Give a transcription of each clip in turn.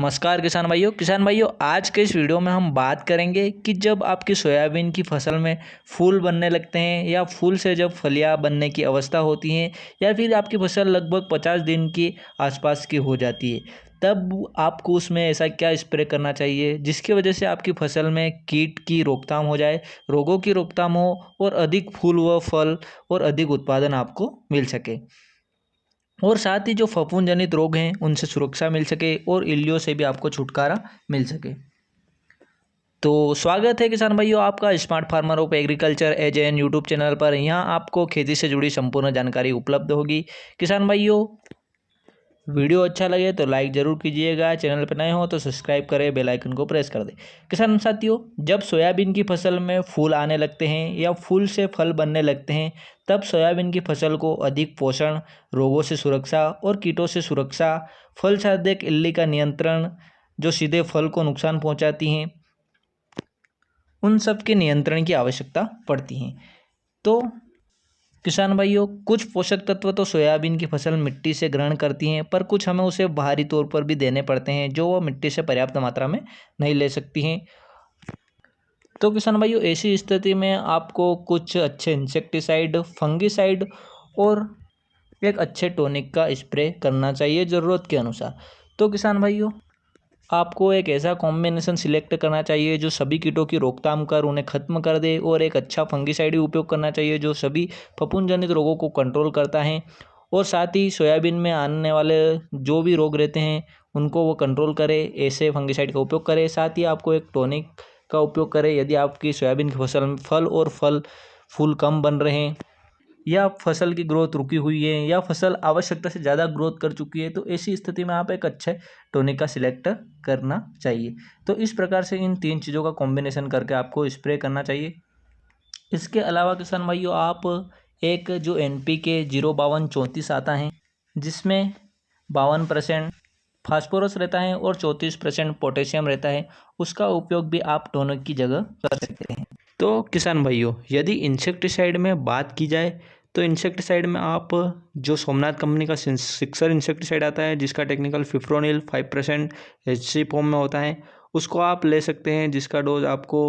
नमस्कार किसान भाइयों आज के इस वीडियो में हम बात करेंगे कि जब आपकी सोयाबीन की फसल में फूल बनने लगते हैं या फूल से जब फलियां बनने की अवस्था होती हैं या फिर आपकी फसल लगभग 50 दिन की आसपास की हो जाती है, तब आपको उसमें ऐसा क्या स्प्रे करना चाहिए जिसकी वजह से आपकी फसल में कीट की रोकथाम हो जाए, रोगों की रोकथाम हो और अधिक फूल व फल और अधिक उत्पादन आपको मिल सके और साथ ही जो फफूंद जनित रोग हैं उनसे सुरक्षा मिल सके और इल्लियों से भी आपको छुटकारा मिल सके। तो स्वागत है किसान भाइयों आपका smart farmer of agriculture as an YouTube channel पर। यहाँ आपको खेती से जुड़ी संपूर्ण जानकारी उपलब्ध होगी। किसान भाइयों, वीडियो अच्छा लगे तो लाइक ज़रूर कीजिएगा, चैनल पर नए हो तो सब्सक्राइब करें, बेल आइकन को प्रेस कर दें। किसान साथियों, जब सोयाबीन की फसल में फूल आने लगते हैं या फूल से फल बनने लगते हैं, तब सोयाबीन की फसल को अधिक पोषण, रोगों से सुरक्षा और कीटों से सुरक्षा, फल छादक इल्ली का नियंत्रण जो सीधे फल को नुकसान पहुंचाती हैं, उन सब के नियंत्रण की आवश्यकता पड़ती है। तो किसान भाइयों, कुछ पोषक तत्व तो सोयाबीन की फसल मिट्टी से ग्रहण करती हैं, पर कुछ हमें उसे बाहरी तौर पर भी देने पड़ते हैं जो वो मिट्टी से पर्याप्त मात्रा में नहीं ले सकती हैं। तो किसान भाइयों, ऐसी स्थिति में आपको कुछ अच्छे इंसेक्टिसाइड, फंगिसाइड और एक अच्छे टॉनिक का स्प्रे करना चाहिए ज़रूरत के अनुसार। तो किसान भाइयों, आपको एक ऐसा कॉम्बिनेशन सिलेक्ट करना चाहिए जो सभी कीटों की रोकथाम कर उन्हें खत्म कर दे, और एक अच्छा फंगिसाइड भी उपयोग करना चाहिए जो सभी फफूंद जनित रोगों को कंट्रोल करता है और साथ ही सोयाबीन में आने वाले जो भी रोग रहते हैं उनको वो कंट्रोल करे। ऐसे फंगिसाइड का उपयोग करें। साथ ही आपको एक टॉनिक का उपयोग करें यदि आपकी सोयाबीन की फसल में फूल कम बन रहे हैं या फसल की ग्रोथ रुकी हुई है या फसल आवश्यकता से ज़्यादा ग्रोथ कर चुकी है, तो ऐसी स्थिति में आप एक अच्छे टोनिक का सिलेक्ट करना चाहिए। तो इस प्रकार से इन तीन चीज़ों का कॉम्बिनेशन करके आपको स्प्रे करना चाहिए। इसके अलावा किसान भाइयों, आप एक जो NPK 05234 आता है जिसमें 52% फास्फोरस रहता है और 34% पोटेशियम रहता है, उसका उपयोग भी आप टोनिक की जगह कर सकते हैं। तो किसान भाइयों, यदि इंसेक्टिसाइड में बात की जाए तो इंसेक्टिसाइड में आप जो सोमनाथ कंपनी का सिक्सर इंसेक्टिसाइड आता है जिसका टेक्निकल फिप्रोनिल 5% HC फॉर्म में होता है, उसको आप ले सकते हैं, जिसका डोज आपको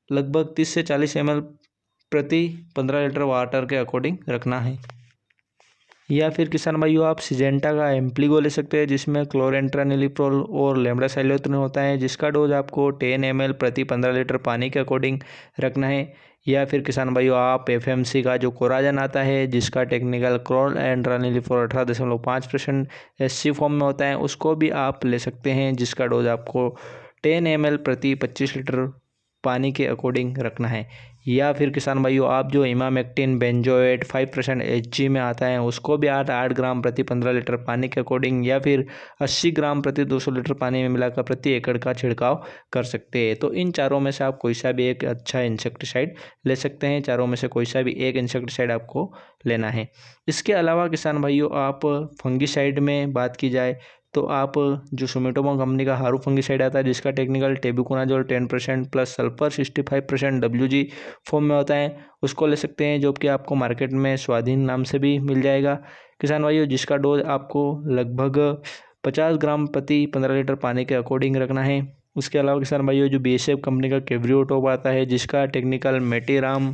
लगभग 30 से 40 ml प्रति 15 लीटर वाटर के अकॉर्डिंग रखना है। या फिर किसान भाइयों, आप सिजेंटा का एम्प्लीगो ले सकते हैं जिसमें क्लोरेंट्रानिलिप्रोल और लेम्डासाइलोथ्रिन होता है, जिसका डोज आपको 10 ml प्रति 15 लीटर पानी के अकॉर्डिंग रखना है। या फिर किसान भाइयों, आप FMC का जो कोराजन आता है जिसका टेक्निकल क्लोरेंट्रानिलिप्रोल 18.5% SC फॉर्म में होता है, उसको भी आप ले सकते हैं, जिसका डोज आपको 10 ml प्रति 25 लीटर पानी के अकॉर्डिंग रखना है। या फिर किसान भाइयों, आप जो इमामेक्टिन बेंजोएट 5% HG में आता है उसको भी 8 ग्राम प्रति 15 लीटर पानी के अकॉर्डिंग या फिर 80 ग्राम प्रति 200 लीटर पानी में मिलाकर प्रति एकड़ का छिड़काव कर सकते हैं। तो इन चारों में से आप कोई सा भी एक अच्छा इंसेक्टिसाइड ले सकते हैं। चारों में से कोई सा भी एक इंसेक्टिसाइड आपको लेना है। इसके अलावा किसान भाइयों, आप फंगिसाइड में बात की जाए तो आप जो सुमिटोमो कंपनी का हारू फंगिसाइड आता है जिसका technical tebuconazole 10% plus sulphur 65% WG form में होता है, उसको ले सकते हैं, जो कि आपको मार्केट में स्वाधीन नाम से भी मिल जाएगा किसान भाइयों, जिसका डोज आपको लगभग 50 ग्राम प्रति 15 लीटर पानी के अकॉर्डिंग रखना है। उसके अलावा किसान भाइयों, जो BSF कंपनी का केवरियोटॉप आता है जिसका टेक्निकल मेटीराम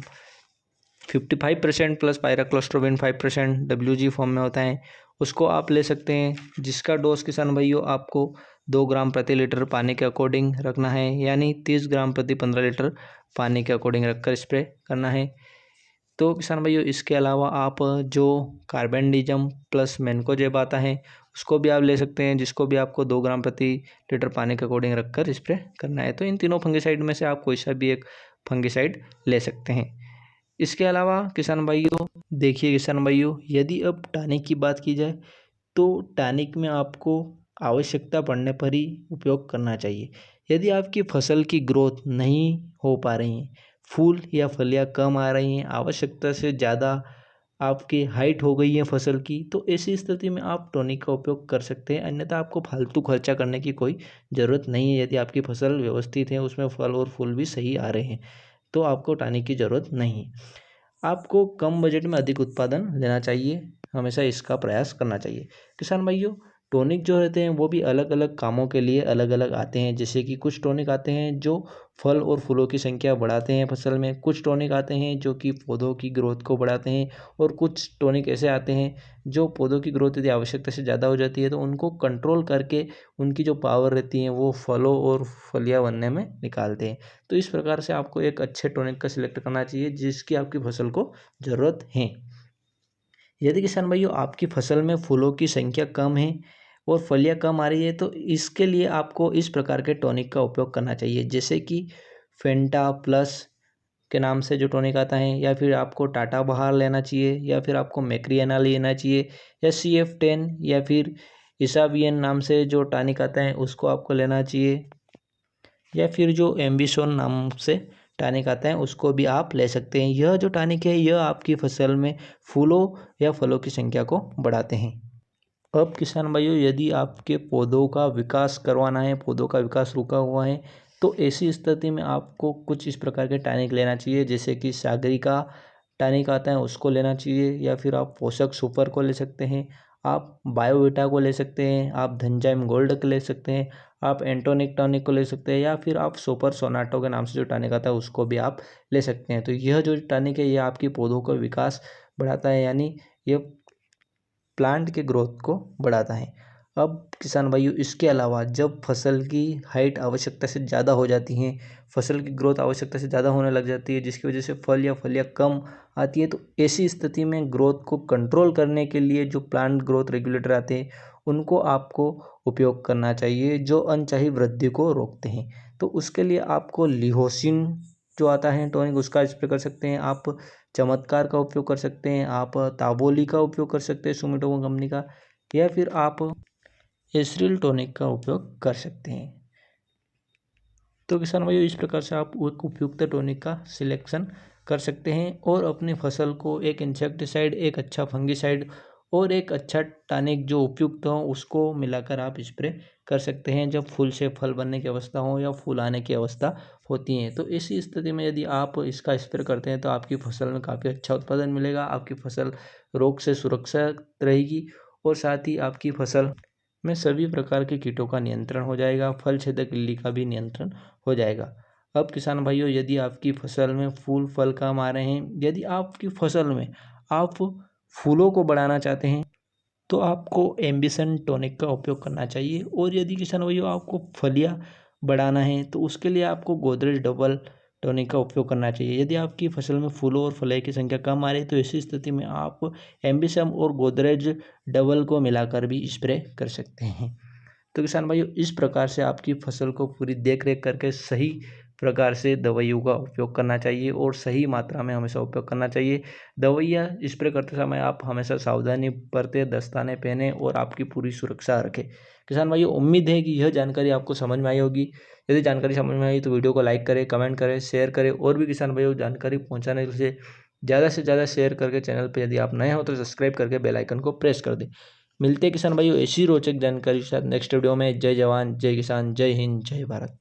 55% प्लस पायराक्लोस्ट्रोबिन 5% WG फॉर्म में होता है, उसको आप ले सकते हैं, जिसका डोज किसान भाइयों आपको 2 ग्राम प्रति लीटर पानी के अकॉर्डिंग रखना है, यानी 30 ग्राम प्रति 15 लीटर पानी के अकॉर्डिंग रखकर स्प्रे करना है। तो किसान भाइयों, इसके अलावा आप जो कार्बेंडिजम प्लस मैनकोजेब आता है उसको भी आप ले सकते हैं, जिसको भी आपको 2 ग्राम प्रति लीटर पानी के अकॉर्डिंग रखकर स्प्रे करना है। तो इन तीनों फंगिसाइड में से आप कोई सा भी एक फंगिसाइड ले सकते हैं। इसके अलावा किसान भाइयों, देखिए किसान भाइयों, यदि अब टॉनिक की बात की जाए तो टॉनिक में आपको आवश्यकता पड़ने पर ही उपयोग करना चाहिए। यदि आपकी फसल की ग्रोथ नहीं हो पा रही है, फूल या फलियां कम आ रही हैं, आवश्यकता से ज़्यादा आपकी हाइट हो गई है फसल की, तो ऐसी स्थिति में आप टॉनिक का उपयोग कर सकते हैं, अन्यथा आपको फालतू खर्चा करने की कोई ज़रूरत नहीं है। यदि आपकी फसल व्यवस्थित है, उसमें फल और फूल भी सही आ रहे हैं, तो आपको टॉनिक की ज़रूरत नहीं है। आपको कम बजट में अधिक उत्पादन लेना चाहिए, हमेशा इसका प्रयास करना चाहिए। किसान भाइयों, टॉनिक जो रहते हैं वो भी अलग अलग कामों के लिए अलग अलग आते हैं। जैसे कि कुछ टॉनिक आते हैं जो फल और फूलों की संख्या बढ़ाते हैं फसल में, कुछ टॉनिक आते हैं जो कि पौधों की ग्रोथ को बढ़ाते हैं, और कुछ टॉनिक ऐसे आते हैं जो पौधों की ग्रोथ यदि आवश्यकता से ज़्यादा हो जाती है तो उनको कंट्रोल करके उनकी जो पावर रहती है वो फलों और फलियाँ बनने में निकालते हैं। तो इस प्रकार से आपको एक अच्छे टॉनिक का सिलेक्ट करना चाहिए जिसकी आपकी फसल को ज़रूरत है। यदि किसान भाइयों आपकी फसल में फूलों की संख्या कम है और फलियां कम आ रही है तो इसके लिए आपको इस प्रकार के टॉनिक का उपयोग करना चाहिए, जैसे कि फेंटा प्लस के नाम से जो टॉनिक आता है, या फिर आपको टाटा बहार लेना चाहिए, या फिर आपको मैक्रियाना लेना चाहिए, या CF10, या फिर इसाबियन नाम से जो टॉनिक आता है उसको आपको लेना चाहिए, या फिर जो एम्बिशन नाम से टॉनिक आता है उसको भी आप ले सकते हैं। यह जो टॉनिक है यह आपकी फसल में फूलों या फलों की संख्या को बढ़ाते हैं। अब किसान भाइयों यदि आपके पौधों का विकास करवाना है, पौधों का विकास रुका हुआ है, तो ऐसी स्थिति में आपको कुछ इस प्रकार के टॉनिक लेना चाहिए, जैसे कि सागरिका टॉनिक आता है उसको लेना चाहिए, या फिर आप पोषक सुपर को ले सकते हैं, आप बायोविटा को ले सकते हैं, आप धनजाइम गोल्ड को ले सकते हैं, आप एंटोनिक टॉनिक को ले सकते हैं, या फिर आप सुपर सोनाटो के नाम से जो टॉनिक आता है उसको भी आप ले सकते हैं। तो यह जो टॉनिक है यह आपकी पौधों का विकास बढ़ाता है, यानी यह प्लांट के ग्रोथ को बढ़ाता है। अब किसान भाइयों इसके अलावा जब फसल की हाइट आवश्यकता से ज़्यादा हो जाती है, फसल की ग्रोथ आवश्यकता से ज़्यादा होने लग जाती है जिसकी वजह से फल या फलियाँ कम आती है, तो ऐसी स्थिति में ग्रोथ को कंट्रोल करने के लिए जो प्लांट ग्रोथ रेगुलेटर आते हैं उनको आपको उपयोग करना चाहिए, जो अनचाही वृद्धि को रोकते हैं। तो उसके लिए आपको लिहोसिन जो आता है टॉनिक उसका स्प्रे कर सकते हैं, आप चमत्कार का उपयोग कर सकते हैं, आप ताबोली का उपयोग कर सकते हैं सुमिटोमो कंपनी का, या फिर आप एस्रिल टॉनिक का उपयोग कर सकते हैं। तो किसान भाइयों इस प्रकार से आप एक उपयुक्त टॉनिक का सिलेक्शन कर सकते हैं और अपनी फसल को एक इंसेक्टिसाइड, एक अच्छा फंगिसाइड और एक अच्छा टॉनिक जो उपयुक्त हो उसको मिलाकर आप स्प्रे कर सकते हैं जब फूल से फल बनने की अवस्था हो या फूल आने की अवस्था होती है। तो इसी स्थिति में यदि आप इसका स्प्रे करते हैं तो आपकी फसल में काफ़ी अच्छा उत्पादन मिलेगा, आपकी फसल रोग से सुरक्षित रहेगी, और साथ ही आपकी फसल में सभी प्रकार के कीटों का नियंत्रण हो जाएगा, फल छेदक इल्ली का भी नियंत्रण हो जाएगा। अब किसान भाइयों यदि आपकी फसल में फूल फल कम आ रहे हैं, यदि आपकी फसल में आप फूलों को बढ़ाना चाहते हैं तो आपको एम्बिशन टॉनिक का उपयोग करना चाहिए, और यदि किसान भाइयों आपको फलियाँ बढ़ाना है तो उसके लिए आपको गोदरेज डबल टॉनिक का उपयोग करना चाहिए। यदि आपकी फसल में फूलों और फलियाँ की संख्या कम आ रही है तो ऐसी स्थिति में आप एम्बिशम और गोदरेज डबल को मिलाकर भी स्प्रे कर सकते हैं। तो किसान भाइयों इस प्रकार से आपकी फसल को पूरी देख रेख करके सही प्रकार से दवाइयों का उपयोग करना चाहिए और सही मात्रा में हमेशा उपयोग करना चाहिए। दवाइयाँ स्प्रे करते समय आप हमेशा सावधानी बरतें, दस्ताने पहने और आपकी पूरी सुरक्षा रखें। किसान भाइयों उम्मीद है कि यह जानकारी आपको समझ में आई होगी। यदि जानकारी समझ में आई तो वीडियो को लाइक करें, कमेंट करें, शेयर करें, और भी किसान भाइयों जानकारी पहुँचाने के लिए ज़्यादा से ज़्यादा शेयर करके चैनल पर यदि आप नए हो तो सब्सक्राइब करके बेल आइकन को प्रेस कर दें। मिलते हैं किसान भाइयों ऐसी रोचक जानकारी के साथ नेक्स्ट वीडियो में। जय जवान, जय किसान, जय हिंद, जय भारत।